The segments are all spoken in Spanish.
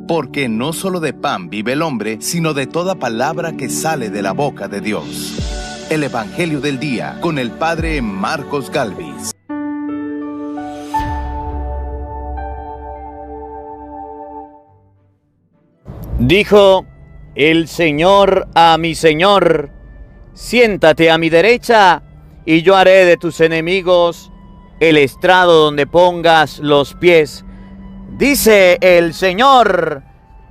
porque no solo de pan vive el hombre, sino de toda palabra que sale de la boca de Dios. El Evangelio del Día, con el Padre Marcos Galvis. Dijo el Señor a mi Señor: siéntate a mi derecha, y yo haré de tus enemigos el estrado donde pongas los pies. Dice el Señor,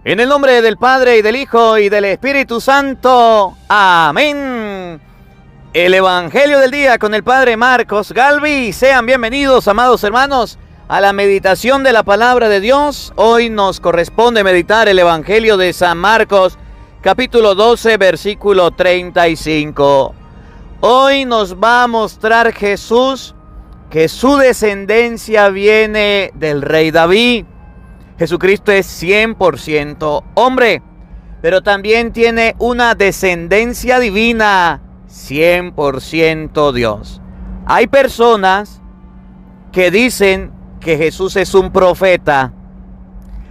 en el nombre del Padre, y del Hijo, y del Espíritu Santo. Amén. El Evangelio del Día con el Padre Marcos Galvis. Sean bienvenidos, amados hermanos, a la meditación de la Palabra de Dios. Hoy nos corresponde meditar el Evangelio de San Marcos, capítulo 12, versículo 35. Hoy nos va a mostrar Jesús que su descendencia viene del rey David. Jesucristo es 100% hombre, pero también tiene una descendencia divina, 100% Dios. Hay personas que dicen que Jesús es un profeta.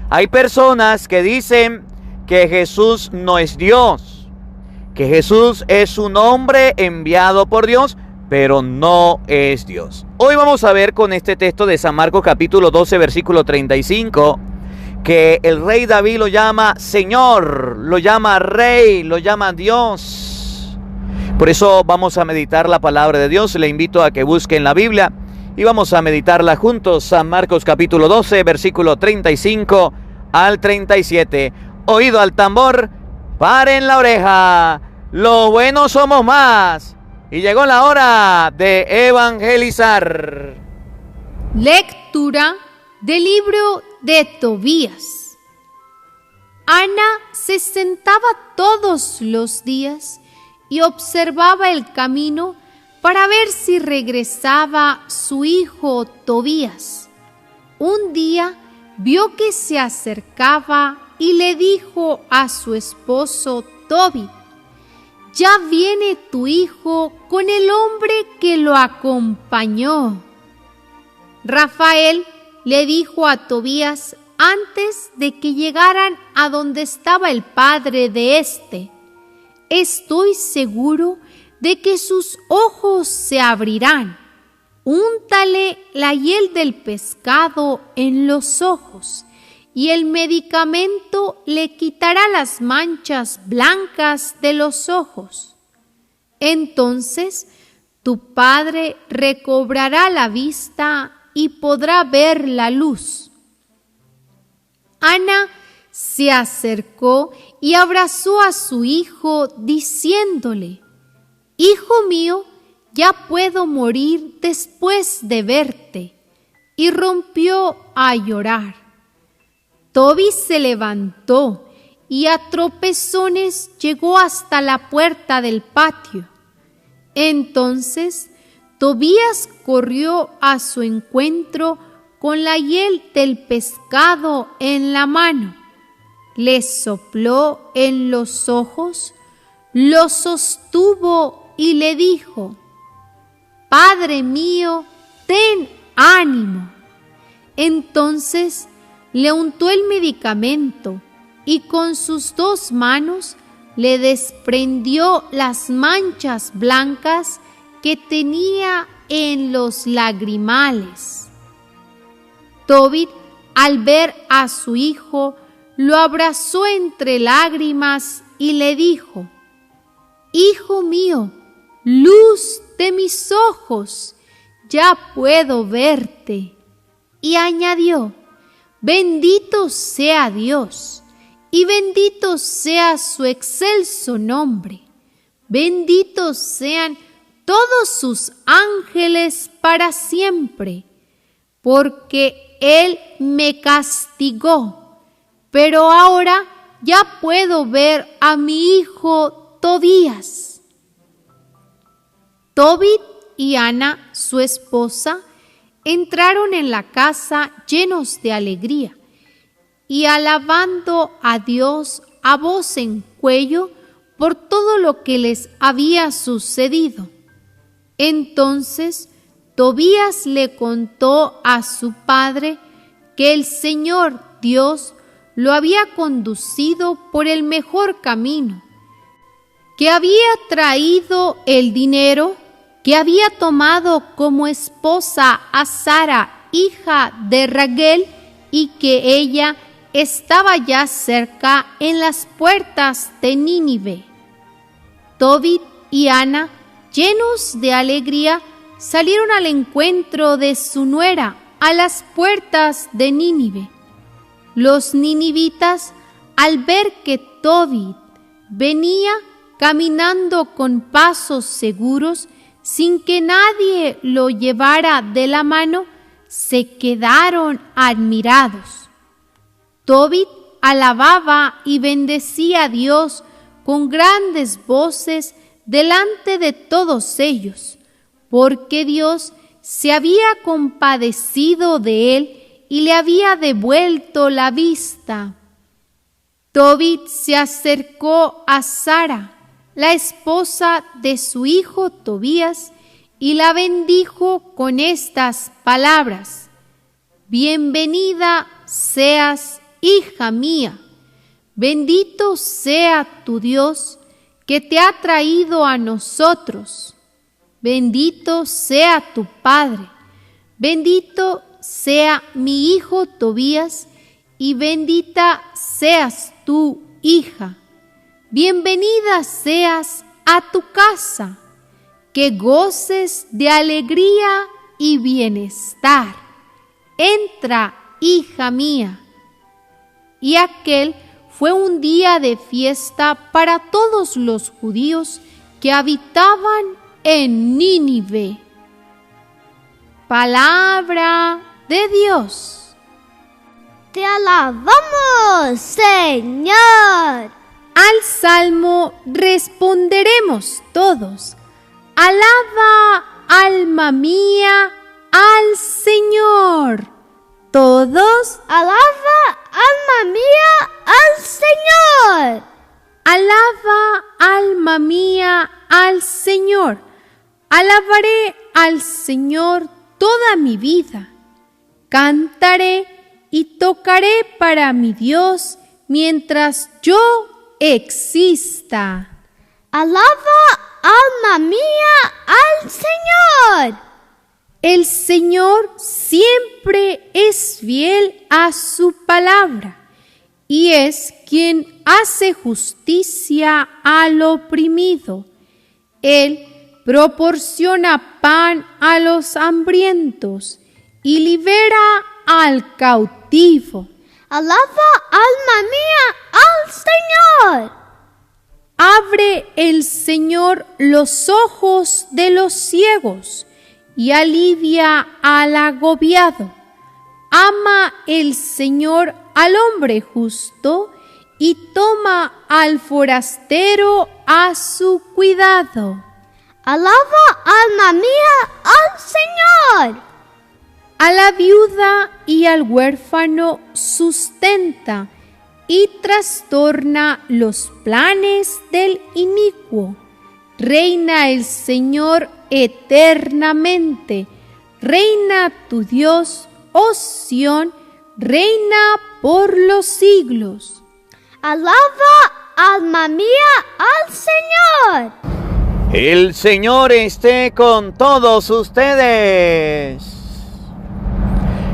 Hay personas que dicen que Jesús no es Dios, que Jesús es un hombre enviado por Dios, pero no es Dios. Hoy vamos a ver con este texto de San Marcos capítulo 12, versículo 35, que el rey David lo llama Señor, lo llama Rey, lo llama Dios. Por eso vamos a meditar la palabra de Dios. Le invito a que busquen la Biblia y vamos a meditarla juntos. San Marcos capítulo 12, versículo 35 al 37. Oído al tambor, paren la oreja, los buenos somos más. Y llegó la hora de evangelizar. Lectura del libro de Tobías. Ana se sentaba todos los días y observaba el camino para ver si regresaba su hijo Tobías. Un día vio que se acercaba y le dijo a su esposo Tobit: ya viene tu hijo con el hombre que lo acompañó. Rafael le dijo a Tobías antes de que llegaran a donde estaba el padre de éste: estoy seguro de que sus ojos se abrirán. Úntale la hiel del pescado en los ojos, y el medicamento le quitará las manchas blancas de los ojos. Entonces tu padre recobrará la vista y podrá ver la luz. Ana se acercó y abrazó a su hijo, diciéndole: hijo mío, ya puedo morir después de verte. Y rompió a llorar. Tobit se levantó y a tropezones llegó hasta la puerta del patio. Entonces Tobías corrió a su encuentro con la hiel del pescado en la mano. Le sopló en los ojos, lo sostuvo y le dijo: Padre mío, ten ánimo. Entonces le untó el medicamento y con sus 2 manos le desprendió las manchas blancas que tenía en los lagrimales. Tobit, al ver a su hijo, lo abrazó entre lágrimas y le dijo: hijo mío, luz de mis ojos, ya puedo verte. Y añadió: bendito sea Dios, y bendito sea su excelso nombre. Benditos sean todos sus ángeles para siempre, porque Él me castigó, pero ahora ya puedo ver a mi hijo Tobías. Tobit y Ana, su esposa, entraron en la casa llenos de alegría y alabando a Dios a voz en cuello por todo lo que les había sucedido. Entonces Tobías le contó a su padre que el Señor Dios lo había conducido por el mejor camino, que había traído el dinero, que había tomado como esposa a Sara, hija de Raguel, y que ella estaba ya cerca en las puertas de Nínive. Tobit y Ana, llenos de alegría, salieron al encuentro de su nuera a las puertas de Nínive. Los ninivitas, al ver que Tobit venía caminando con pasos seguros, sin que nadie lo llevara de la mano, se quedaron admirados. Tobit alababa y bendecía a Dios con grandes voces delante de todos ellos, porque Dios se había compadecido de él y le había devuelto la vista. Tobit se acercó a Sara, la esposa de su hijo Tobías, y la bendijo con estas palabras: Bienvenida seas, hija mía, bendito sea tu Dios que te ha traído a nosotros. Bendito sea tu Padre, bendito sea mi hijo Tobías, y bendita seas tú, hija. Bienvenida seas a tu casa, que goces de alegría y bienestar. Entra, hija mía. Y aquel fue un día de fiesta para todos los judíos que habitaban en Nínive. Palabra de Dios. Te alabamos, Señor. Al salmo responderemos todos: alaba, alma mía, al Señor. Todos: alaba, alma mía, al Señor. Alaba, alma mía, al Señor. Alabaré al Señor toda mi vida. Cantaré y tocaré para mi Dios mientras yo exista. Alaba, alma mía, al Señor. El Señor siempre es fiel a su palabra y es quien hace justicia al oprimido. Él proporciona pan a los hambrientos y libera al cautivo. Alaba, alma mía, al Señor. Abre el Señor los ojos de los ciegos y alivia al agobiado. Ama el Señor al hombre justo y toma al forastero a su cuidado. Alaba, alma mía, al Señor. A la viuda y al huérfano sustenta y trastorna los planes del inicuo. Reina el Señor eternamente. Reina tu Dios, oh Sión, reina por los siglos. Alaba, alma mía, al Señor. El Señor esté con todos ustedes.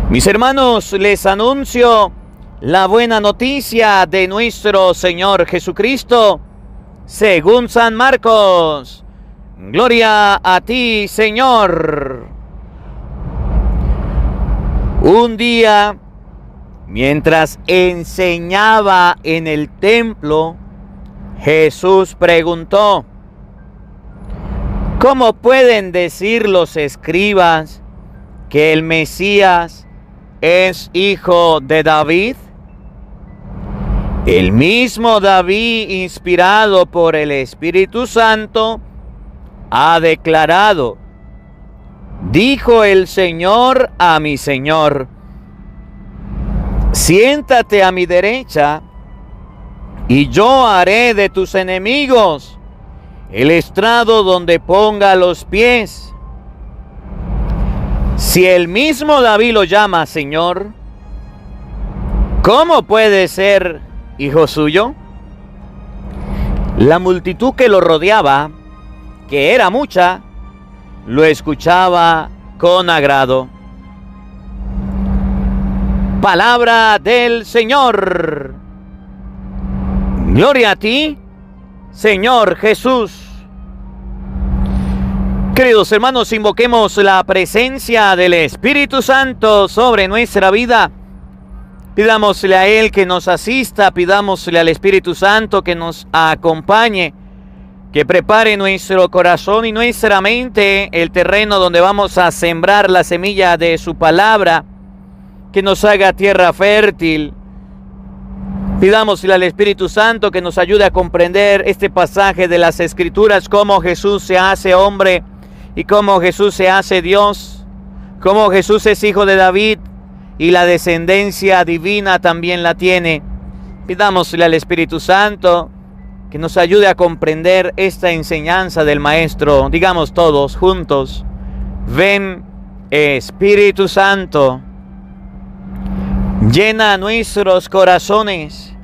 Mis hermanos, les anuncio la buena noticia de nuestro Señor Jesucristo, según San Marcos. Gloria a ti, Señor. Un día, mientras enseñaba en el templo, Jesús preguntó: ¿cómo pueden decir los escribas que el Mesías es hijo de David? El mismo David, inspirado por el Espíritu Santo, ha declarado: dijo el Señor a mi Señor, siéntate a mi derecha, y yo haré de tus enemigos el estrado donde ponga los pies. Si el mismo David lo llama Señor, ¿Cómo puede ser hijo suyo? La multitud que lo rodeaba, que era mucha, lo escuchaba con agrado. Palabra del Señor. Gloria a ti, Señor Jesús. Queridos hermanos, invoquemos la presencia del Espíritu Santo sobre nuestra vida. Pidámosle a Él que nos asista, pidámosle al Espíritu Santo que nos acompañe, que prepare nuestro corazón y nuestra mente, el terreno donde vamos a sembrar la semilla de su palabra, que nos haga tierra fértil. Pidámosle al Espíritu Santo que nos ayude a comprender este pasaje de las Escrituras, cómo Jesús se hace hombre y cómo Jesús se hace Dios, cómo Jesús es hijo de David y la descendencia divina también la tiene. Pidámosle al Espíritu Santo que nos ayude a comprender esta enseñanza del Maestro. Digamos todos juntos: ven, Espíritu Santo, llena nuestros corazones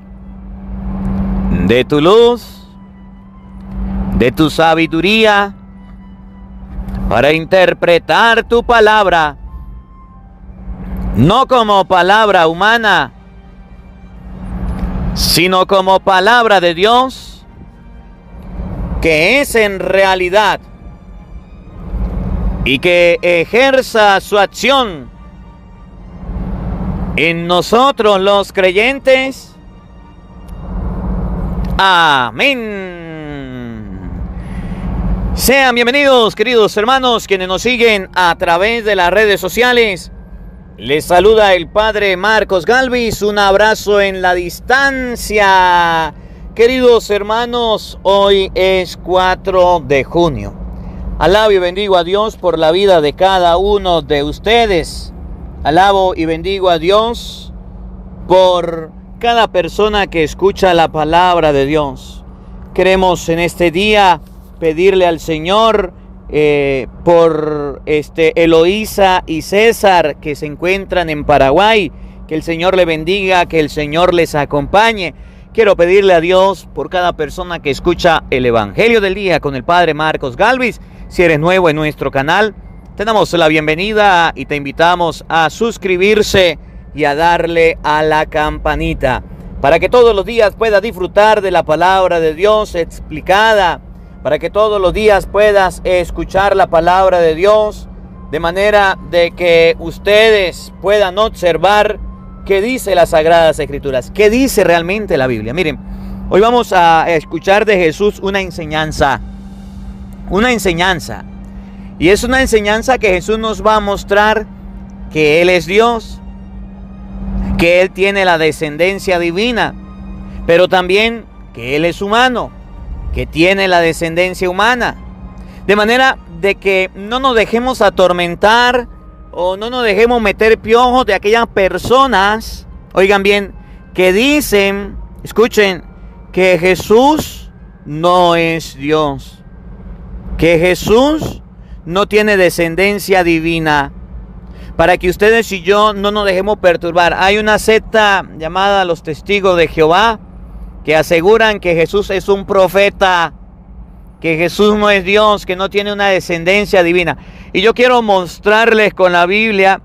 de tu luz, de tu sabiduría, para interpretar tu palabra, no como palabra humana, sino como palabra de Dios, que es en realidad y que ejerza su acción en nosotros los creyentes. Amén. Sean bienvenidos, queridos hermanos, quienes nos siguen a través de las redes sociales. Les saluda el Padre Marcos Galvis. Un abrazo en la distancia. Queridos hermanos, hoy es 4 de junio. Alabo y bendigo a Dios por la vida de cada uno de ustedes. Alabo y bendigo a Dios por cada persona que escucha la palabra de Dios. Queremos en este día pedirle al Señor por Eloísa y César, que se encuentran en Paraguay, que el Señor le bendiga, que el Señor les acompañe. Quiero pedirle a Dios por cada persona que escucha el Evangelio del Día con el Padre Marcos Galvis. Si eres nuevo en nuestro canal, te damos la bienvenida y te invitamos a suscribirse y a darle a la campanita para que todos los días puedas disfrutar de la palabra de Dios explicada, para que todos los días puedas escuchar la palabra de Dios de manera de que ustedes puedan observar qué dice las Sagradas Escrituras, qué dice realmente la Biblia. Miren, hoy vamos a escuchar de Jesús una enseñanza, y es una enseñanza que Jesús nos va a mostrar que Él es Dios, que Él tiene la descendencia divina, pero también que Él es humano, que tiene la descendencia humana. De manera de que no nos dejemos atormentar o no nos dejemos meter piojos de aquellas personas, oigan bien, que dicen, escuchen, que Jesús no es Dios, que Jesús no tiene descendencia divina. Para que ustedes y yo no nos dejemos perturbar. Hay una secta llamada los Testigos de Jehová que aseguran que Jesús es un profeta, que Jesús no es Dios, que no tiene una descendencia divina. Y yo quiero mostrarles con la Biblia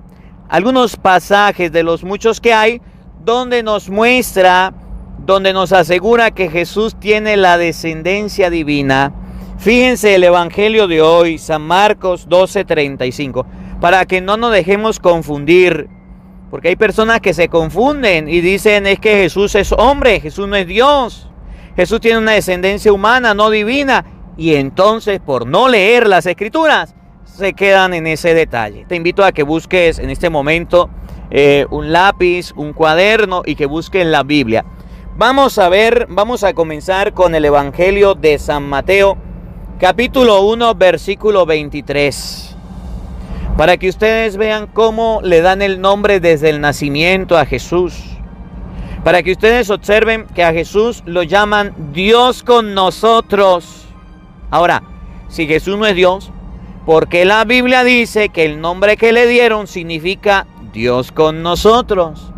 algunos pasajes de los muchos que hay donde nos muestra, donde nos asegura que Jesús tiene la descendencia divina. Fíjense el Evangelio de hoy, San Marcos 12:35, para que no nos dejemos confundir, porque hay personas que se confunden y dicen es que Jesús es hombre, Jesús no es Dios, Jesús tiene una descendencia humana, no divina, y entonces por no leer las Escrituras se quedan en ese detalle. Te invito a que busques en este momento un lápiz, un cuaderno y que busques la Biblia. Vamos a comenzar con el Evangelio de San Mateo, capítulo 1, versículo 23. Para que ustedes vean cómo le dan el nombre desde el nacimiento a Jesús. Para que ustedes observen que a Jesús lo llaman Dios con nosotros. Ahora, si Jesús no es Dios, ¿por qué la Biblia dice que el nombre que le dieron significa Dios con nosotros?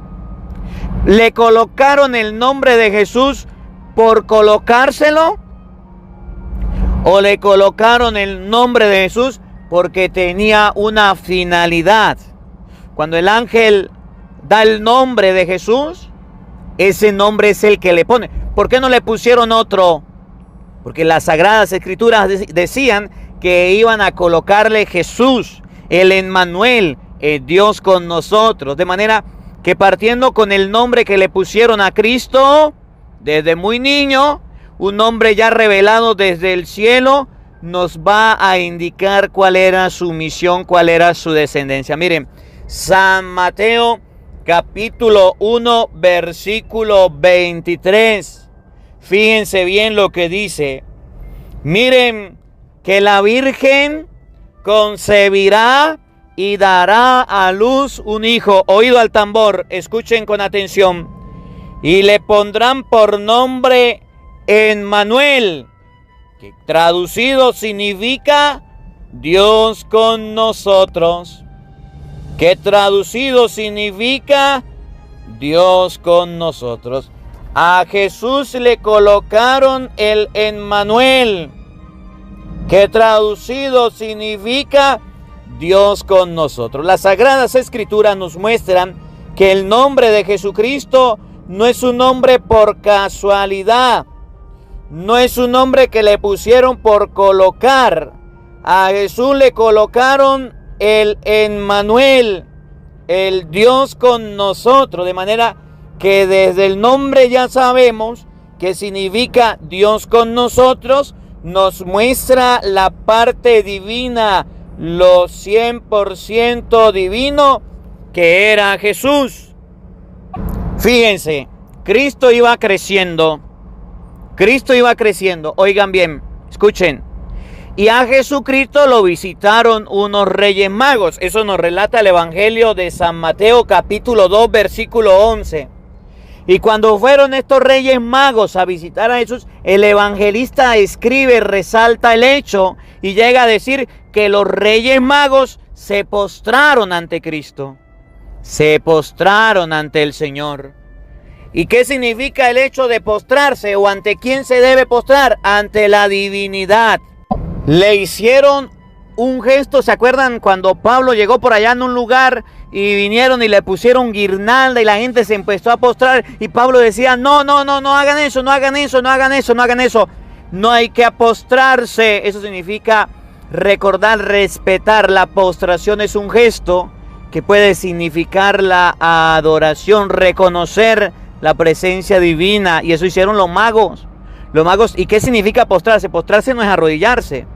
¿Le colocaron el nombre de Jesús por colocárselo? ¿O le colocaron el nombre de Jesús porque tenía una finalidad? Cuando el ángel da el nombre de Jesús, ese nombre es el que le pone. ¿Por qué no le pusieron otro? Porque las Sagradas Escrituras decían que iban a colocarle Jesús, el Emmanuel, el Dios con nosotros. De manera que partiendo con el nombre que le pusieron a Cristo, desde muy niño, un nombre ya revelado desde el cielo, nos va a indicar cuál era su misión, cuál era su descendencia. Miren, San Mateo capítulo 1, versículo 23. Fíjense bien lo que dice. Miren, que la Virgen concebirá y dará a luz un hijo. Oído al tambor, escuchen con atención. Y le pondrán por nombre Emmanuel, que traducido significa Dios con nosotros. Que traducido significa Dios con nosotros. A Jesús le colocaron el Emmanuel, que traducido significa Dios con nosotros. Las Sagradas Escrituras nos muestran que el nombre de Jesucristo no es un nombre por casualidad, no es un nombre que le pusieron por colocar. A Jesús le colocaron el Emmanuel, el Dios con nosotros, de manera que desde el nombre ya sabemos que significa Dios con nosotros. Nos muestra la parte divina, lo 100% divino que era Jesús. Fíjense, Cristo iba creciendo. Oigan bien, escuchen. Y a Jesucristo lo visitaron unos reyes magos. Eso nos relata el Evangelio de San Mateo capítulo 2, versículo 11. Y cuando fueron estos reyes magos a visitar a Jesús, el evangelista escribe, resalta el hecho y llega a decir que los reyes magos se postraron ante Cristo. Se postraron ante el Señor. ¿Y qué significa el hecho de postrarse? ¿O ante quién se debe postrar? Ante la divinidad. Le hicieron un gesto. ¿Se acuerdan cuando Pablo llegó por allá en un lugar y vinieron y le pusieron guirnalda y la gente se empezó a postrar? Y Pablo decía, no hagan eso, no hagan eso. No hay que postrarse. Eso significa recordar, respetar. La postración es un gesto que puede significar la adoración, reconocer la presencia divina. Y eso hicieron los magos. ¿Y qué significa postrarse? Postrarse no es arrodillarse.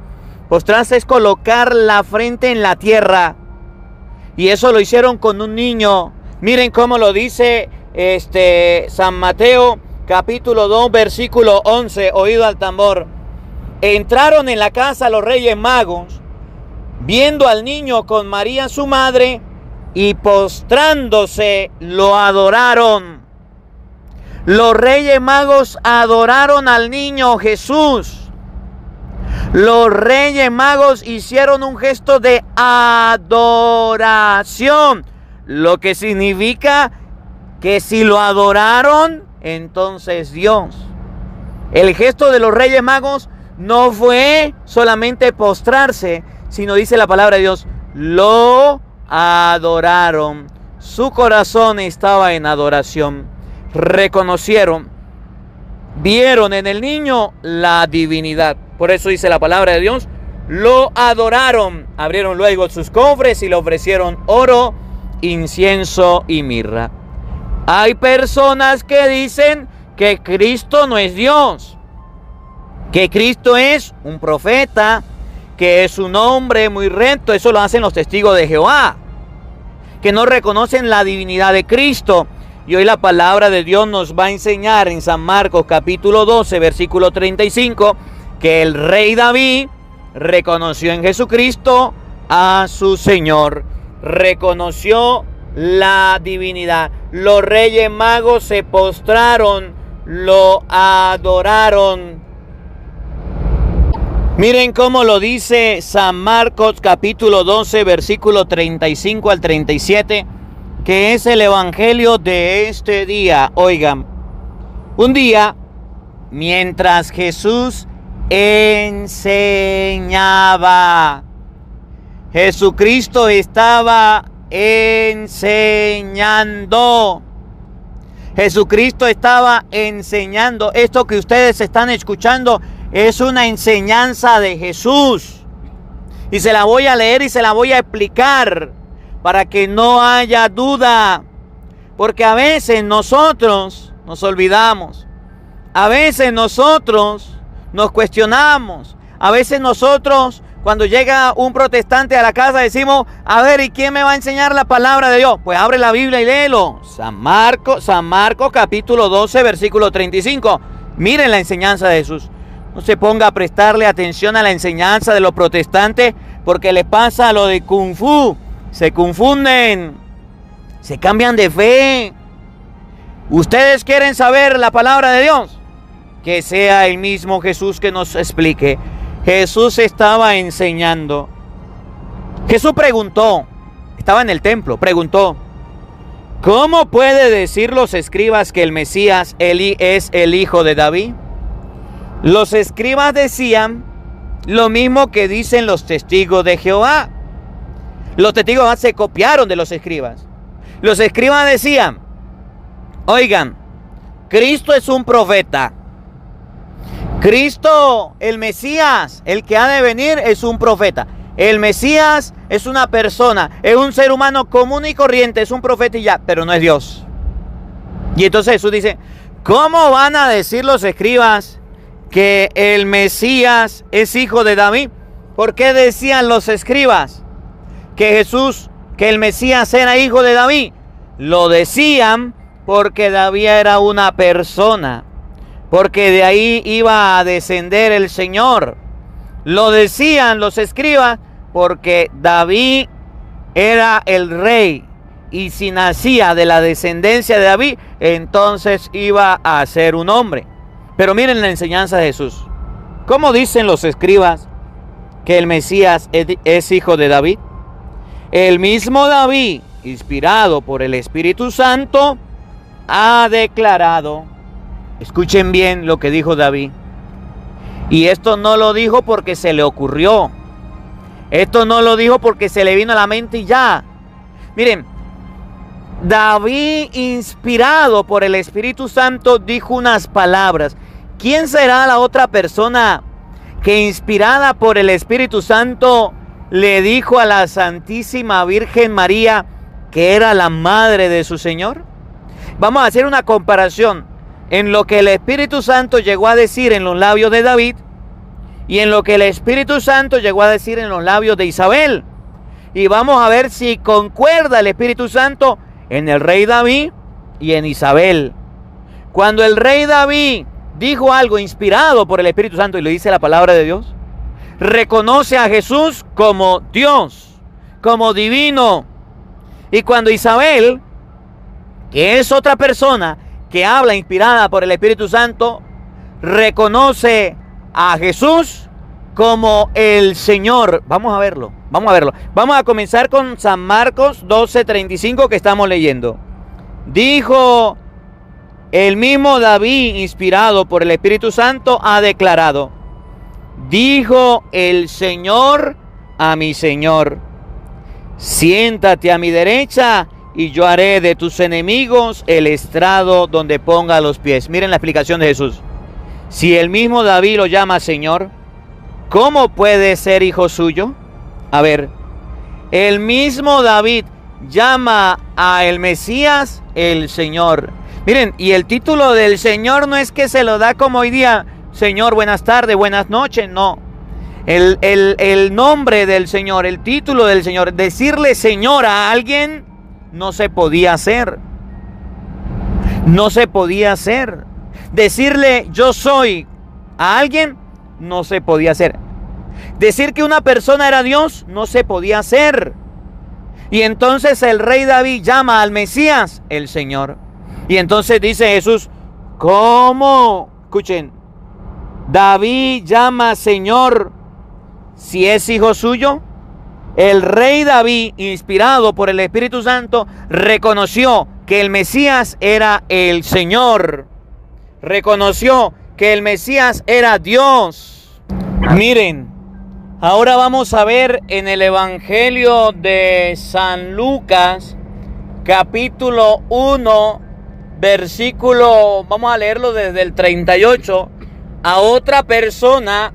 Postrarse es colocar la frente en la tierra. Y eso lo hicieron con un niño. Miren cómo lo dice San Mateo capítulo 2 versículo 11. Oído al tambor. Entraron en la casa los reyes magos, viendo al niño con María su madre, y postrándose lo adoraron. Los reyes magos adoraron al niño Jesús. Los reyes magos hicieron un gesto de adoración, lo que significa que si lo adoraron, entonces Dios. El gesto de los reyes magos no fue solamente postrarse, sino dice la palabra de Dios, lo adoraron. Su corazón estaba en adoración. Reconocieron, vieron en el niño la divinidad. Por eso dice la palabra de Dios, lo adoraron. Abrieron luego sus cofres y le ofrecieron oro, incienso y mirra. Hay personas que dicen que Cristo no es Dios, que Cristo es un profeta, que es un hombre muy recto. Eso lo hacen los testigos de Jehová, que no reconocen la divinidad de Cristo. Y hoy la palabra de Dios nos va a enseñar en San Marcos capítulo 12, versículo 35, que el rey David reconoció en Jesucristo a su Señor, reconoció la divinidad. Los reyes magos se postraron, lo adoraron. Miren cómo lo dice San Marcos capítulo 12, versículo 35 al 37. que es el evangelio de este día. Oigan, un día, mientras Jesús enseñaba, Jesucristo estaba enseñando. Jesucristo estaba enseñando. Esto que ustedes están escuchando es una enseñanza de Jesús. Y se la voy a leer y se la voy a explicar para que no haya duda. Porque a veces nosotros nos olvidamos. A veces nosotros nos cuestionamos. A veces nosotros, cuando llega un protestante a la casa, decimos: a ver, ¿y quién me va a enseñar la palabra de Dios? Pues abre la Biblia y léelo. San Marcos capítulo 12, versículo 35. Miren la enseñanza de Jesús. No se ponga a prestarle atención a la enseñanza de los protestantes, porque les pasa lo de Kung Fu. Se confunden, se cambian de fe. ¿Ustedes quieren saber la palabra de Dios? Que sea el mismo Jesús que nos explique. Jesús estaba enseñando. Jesús preguntó, estaba en el templo, preguntó: ¿cómo puede decir los escribas que el Mesías es el hijo de David? Los escribas decían lo mismo que dicen los testigos de Jehová. Los testigos de Jehová se copiaron de los escribas. Los escribas decían: oigan, Cristo es un profeta. Cristo, el Mesías, el que ha de venir, es un profeta. El Mesías es una persona, es un ser humano común y corriente, es un profeta y ya, pero no es Dios. Y entonces Jesús dice: ¿cómo van a decir los escribas que el Mesías es hijo de David? ¿Por qué decían los escribas que el Mesías era hijo de David? Lo decían porque David era una persona, porque de ahí iba a descender el Señor. Lo decían los escribas porque David era el rey, y si nacía de la descendencia de David, entonces iba a ser un hombre. Pero miren la enseñanza de Jesús. ¿Cómo dicen los escribas que el Mesías es hijo de David? El mismo David, inspirado por el Espíritu Santo, ha declarado. Escuchen bien lo que dijo David. Y esto no lo dijo porque se le ocurrió. Esto no lo dijo porque se le vino a la mente y ya. Miren, David, inspirado por el Espíritu Santo, dijo unas palabras. ¿Quién será la otra persona que, inspirada por el Espíritu Santo, le dijo a la Santísima Virgen María que era la madre de su Señor? Vamos a hacer una comparación en lo que el Espíritu Santo llegó a decir en los labios de David y en lo que el Espíritu Santo llegó a decir en los labios de Isabel. Y vamos a ver si concuerda el Espíritu Santo en el rey David y en Isabel. Cuando el rey David dijo algo inspirado por el Espíritu Santo, y lo dice la palabra de Dios, reconoce a Jesús como Dios, como divino. Y cuando Isabel, que es otra persona que habla inspirada por el Espíritu Santo, reconoce a Jesús como el Señor. Vamos a verlo. Vamos a comenzar con San Marcos 12:35 que estamos leyendo. Dijo el mismo David, inspirado por el Espíritu Santo, ha declarado: dijo el Señor a mi Señor: siéntate a mi derecha y yo haré de tus enemigos el estrado donde ponga los pies. Miren la explicación de Jesús. Si el mismo David lo llama Señor, ¿cómo puede ser hijo suyo? A ver, el mismo David llama a el Mesías el Señor. Miren, y el título del Señor no es que se lo da como hoy día: Señor, buenas tardes, buenas noches. No. El nombre del Señor, el título del Señor, decirle Señor a alguien no se podía hacer. No se podía hacer. Decirle yo soy a alguien no se podía hacer. Decir que una persona era Dios no se podía hacer. Y entonces el rey David llama al Mesías el Señor. Y entonces dice Jesús: ¿cómo? Escuchen, David llama Señor si es hijo suyo. El rey David, inspirado por el Espíritu Santo, reconoció que el Mesías era el Señor. Reconoció que el Mesías era Dios. Miren, ahora vamos a ver en el Evangelio de San Lucas, capítulo 1, versículo, vamos a leerlo desde el 38, a otra persona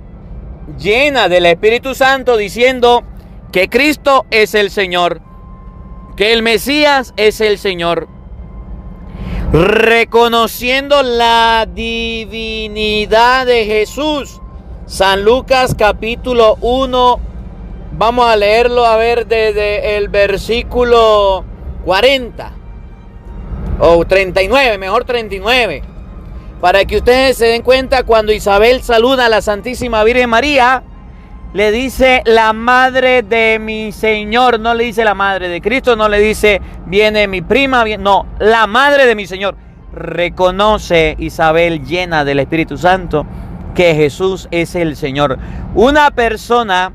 llena del Espíritu Santo diciendo que Cristo es el Señor, que el Mesías es el Señor, reconociendo la divinidad de Jesús. San Lucas capítulo 1, vamos a leerlo a ver desde el versículo 40 o 39, mejor 39, para que ustedes se den cuenta. Cuando Isabel saluda a la Santísima Virgen María, le dice la madre de mi Señor, no le dice la madre de Cristo, no le dice viene mi prima, no, la madre de mi Señor. Reconoce Isabel, llena del Espíritu Santo, que Jesús es el Señor. Una persona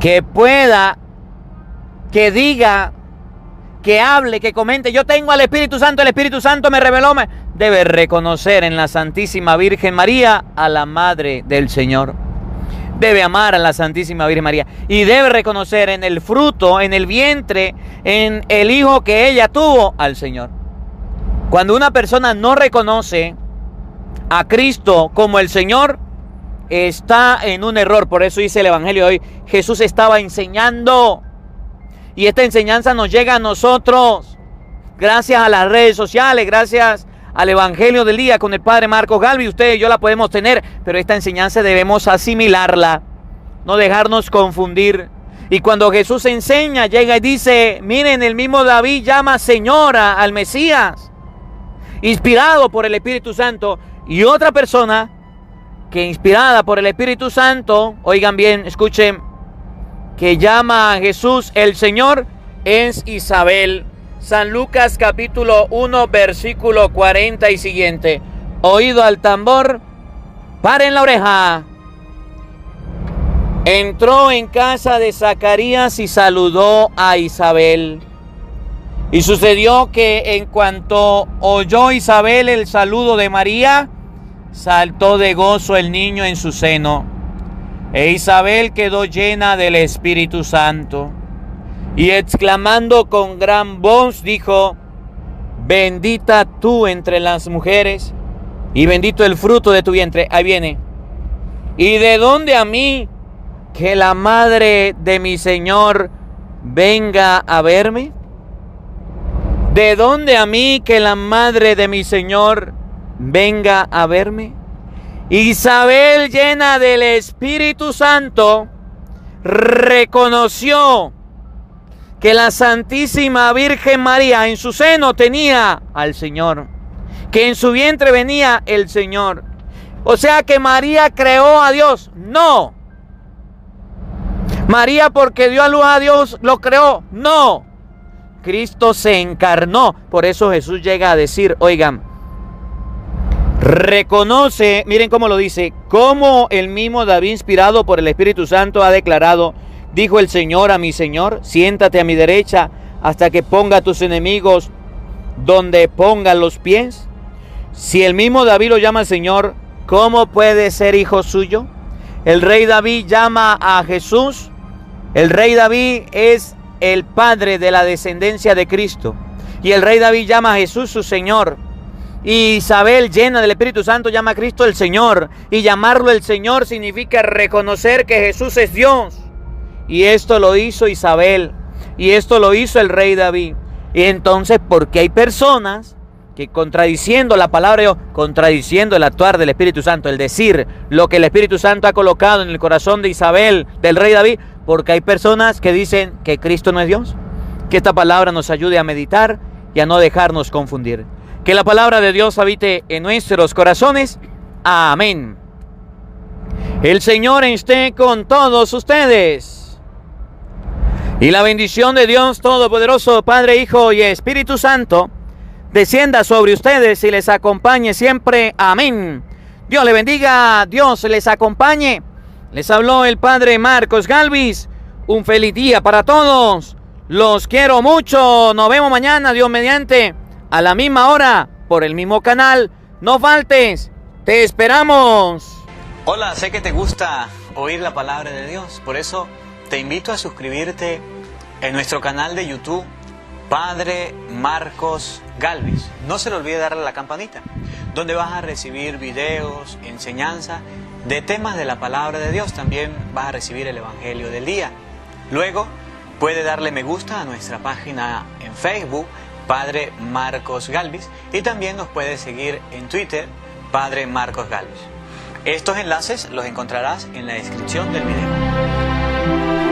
que pueda, que diga, que hable, que comente, yo tengo al Espíritu Santo, el Espíritu Santo me reveló, debe reconocer en la Santísima Virgen María a la Madre del Señor. Debe amar a la Santísima Virgen María y debe reconocer en el fruto, en el vientre, en el hijo que ella tuvo al Señor. Cuando una persona no reconoce a Cristo como el Señor, está en un error. Por eso dice el Evangelio de hoy, Jesús estaba enseñando. Y esta enseñanza nos llega a nosotros gracias a las redes sociales, gracias al Evangelio del Día con el Padre Marcos Galvi. Usted y yo la podemos tener, pero esta enseñanza debemos asimilarla, no dejarnos confundir. Y cuando Jesús enseña, llega y dice, miren, el mismo David llama Señora al Mesías, inspirado por el Espíritu Santo. Y otra persona que inspirada por el Espíritu Santo, oigan bien, escuchen, que llama a Jesús el Señor, es Isabel. San Lucas capítulo 1, versículo 40 y siguiente. Oído al tambor, paren la oreja. Entró en casa de Zacarías y saludó a Isabel. Y sucedió que en cuanto oyó Isabel el saludo de María, saltó de gozo el niño en su seno. E Isabel quedó llena del Espíritu Santo. Y exclamando con gran voz dijo, bendita tú entre las mujeres, y bendito el fruto de tu vientre. Ahí viene. ¿Y de dónde a mí que la madre de mi Señor venga a verme? ¿De dónde a mí que la madre de mi Señor venga a verme? Isabel, llena del Espíritu Santo, reconoció que la Santísima Virgen María en su seno tenía al Señor, que en su vientre venía el Señor. O sea que María creó a Dios. No. María porque dio a luz a Dios lo creó. No. Cristo se encarnó. Por eso Jesús llega a decir, oigan, reconoce, miren cómo lo dice, como el mismo David, inspirado por el Espíritu Santo, ha declarado, dijo el Señor a mi Señor, siéntate a mi derecha hasta que ponga a tus enemigos donde pongan los pies. Si el mismo David lo llama Señor, ¿cómo puede ser hijo suyo? El rey David llama a Jesús. El rey David es el padre de la descendencia de Cristo. Y el rey David llama a Jesús su Señor. Y Isabel, llena del Espíritu Santo, llama a Cristo el Señor. Y llamarlo el Señor significa reconocer que Jesús es Dios. Y esto lo hizo Isabel. Y esto lo hizo el rey David. Y entonces, ¿por qué hay personas que contradiciendo la palabra de Dios, contradiciendo el actuar del Espíritu Santo, el decir lo que el Espíritu Santo ha colocado en el corazón de Isabel, del rey David? Porque hay personas que dicen que Cristo no es Dios. Que esta palabra nos ayude a meditar y a no dejarnos confundir. Que la palabra de Dios habite en nuestros corazones. Amén. El Señor esté con todos ustedes. Y la bendición de Dios Todopoderoso, Padre, Hijo y Espíritu Santo, descienda sobre ustedes y les acompañe siempre. Amén. Dios les bendiga, Dios les acompañe. Les habló el Padre Marcos Galvis, Un feliz día para todos. Los quiero mucho. Nos vemos mañana, Dios mediante, a la misma hora, por el mismo canal. No faltes. Te esperamos. Hola, sé que te gusta oír la palabra de Dios. Por eso te invito a suscribirte en nuestro canal de YouTube, Padre Marcos Galvis. No se le olvide darle a la campanita, donde vas a recibir videos, enseñanza de temas de la palabra de Dios. También vas a recibir el Evangelio del día. Luego puede darle me gusta a nuestra página en Facebook, Padre Marcos Galvis, y también nos puede seguir en Twitter, Padre Marcos Galvis. Estos enlaces los encontrarás en la descripción del video.